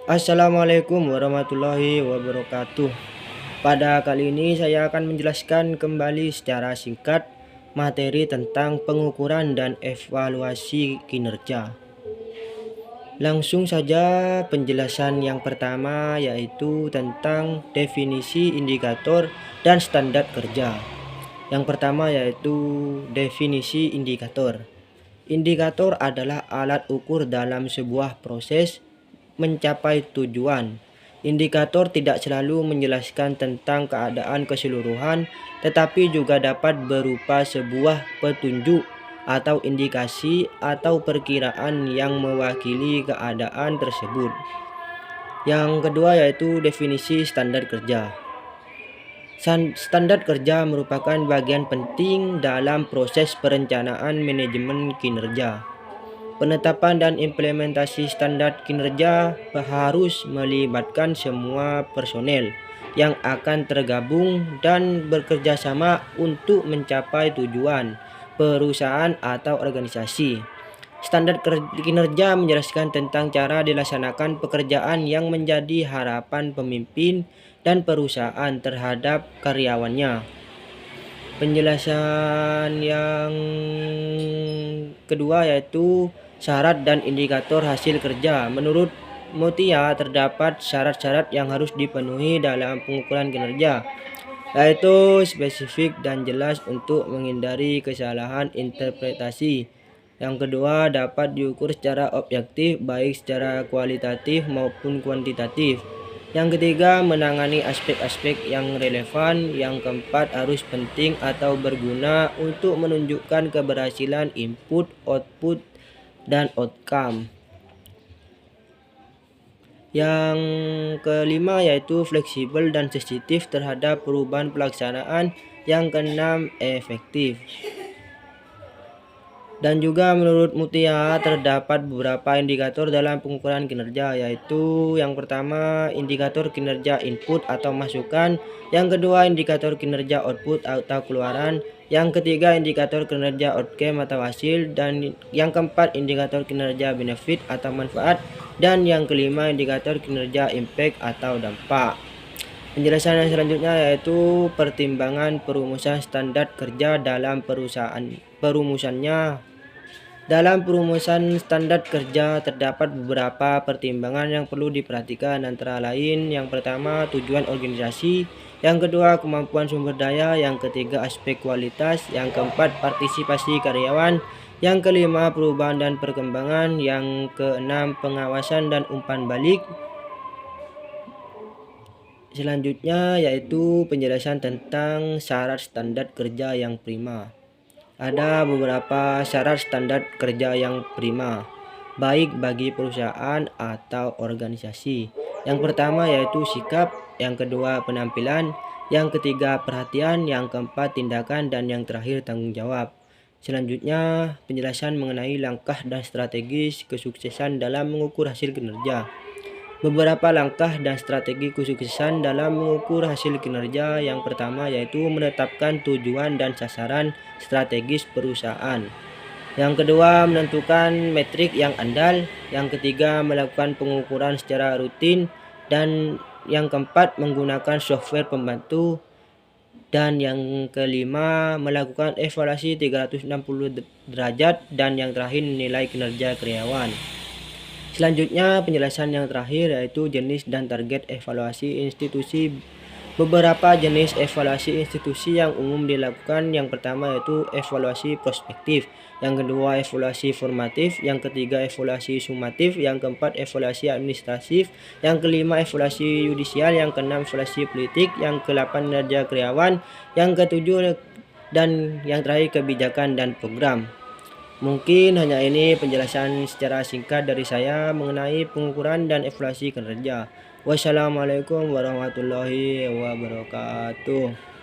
Assalamualaikum warahmatullahi wabarakatuh. Pada kali ini saya akan menjelaskan kembali secara singkat materi tentang pengukuran dan evaluasi kinerja. Langsung saja penjelasan yang pertama yaitu tentang definisi indikator dan standar kerja. Yang pertama yaitu definisi indikator. Indikator adalah alat ukur dalam sebuah proses mencapai tujuan. Indikator tidak selalu menjelaskan tentang keadaan keseluruhan, tetapi juga dapat berupa sebuah petunjuk atau indikasi atau perkiraan yang mewakili keadaan tersebut. Yang kedua yaitu definisi standar kerja. Standar kerja merupakan bagian penting dalam proses perencanaan manajemen kinerja. Penetapan dan implementasi standar kinerja harus melibatkan semua personel yang akan tergabung dan bekerja sama untuk mencapai tujuan perusahaan atau organisasi. Standar kinerja menjelaskan tentang cara dilaksanakan pekerjaan yang menjadi harapan pemimpin dan perusahaan terhadap karyawannya. Penjelasan yang kedua yaitu syarat dan indikator hasil kerja. Menurut Mutia, terdapat syarat-syarat yang harus dipenuhi dalam pengukuran kinerja, yaitu spesifik dan jelas untuk menghindari kesalahan interpretasi. Yang kedua, dapat diukur secara objektif, baik secara kualitatif maupun kuantitatif. Yang ketiga, menangani aspek-aspek yang relevan. Yang keempat, harus penting atau berguna untuk menunjukkan keberhasilan input, output, dan outcome. Yang kelima yaitu fleksibel dan sensitif terhadap perubahan pelaksanaan. Yang keenam, efektif. Dan juga menurut Mutia terdapat beberapa indikator dalam pengukuran kinerja, yaitu yang pertama indikator kinerja input atau masukan, yang kedua indikator kinerja output atau keluaran, yang ketiga indikator kinerja outcome atau hasil, dan yang keempat indikator kinerja benefit atau manfaat, dan yang kelima indikator kinerja impact atau dampak. Penjelasan yang selanjutnya yaitu pertimbangan perumusan standar kerja dalam perumusannya. Dalam perumusan standar kerja terdapat beberapa pertimbangan yang perlu diperhatikan, antara lain yang pertama tujuan organisasi, yang kedua kemampuan sumber daya, yang ketiga aspek kualitas, yang keempat partisipasi karyawan, yang kelima perubahan dan perkembangan, yang keenam pengawasan dan umpan balik. Selanjutnya yaitu penjelasan tentang syarat standar kerja yang prima. Ada beberapa syarat standar kerja yang prima, baik bagi perusahaan atau organisasi. Yang pertama yaitu sikap, yang kedua penampilan, yang ketiga perhatian, yang keempat tindakan, dan yang terakhir tanggung jawab. Selanjutnya penjelasan mengenai langkah dan strategi kesuksesan dalam mengukur hasil kinerja. Beberapa langkah dan strategi kesuksesan dalam mengukur hasil kinerja. Yang pertama yaitu menetapkan tujuan dan sasaran strategis perusahaan. Yang kedua menentukan metrik yang andal. Yang ketiga melakukan pengukuran secara rutin. Dan yang keempat menggunakan software pembantu. Dan yang kelima melakukan evaluasi 360 derajat. Dan yang terakhir nilai kinerja karyawan. Selanjutnya penjelasan yang terakhir yaitu jenis dan target evaluasi institusi. Beberapa jenis evaluasi institusi yang umum dilakukan, yang pertama yaitu evaluasi prospektif, yang kedua evaluasi formatif, yang ketiga evaluasi sumatif, yang keempat evaluasi administratif, yang kelima evaluasi yudisial, yang keenam evaluasi politik, yang kedelapan kinerja karyawan, yang ketujuh dan yang terakhir kebijakan dan program. Mungkin hanya ini penjelasan secara singkat dari saya mengenai pengukuran dan evaluasi kinerja. Wassalamualaikum warahmatullahi wabarakatuh.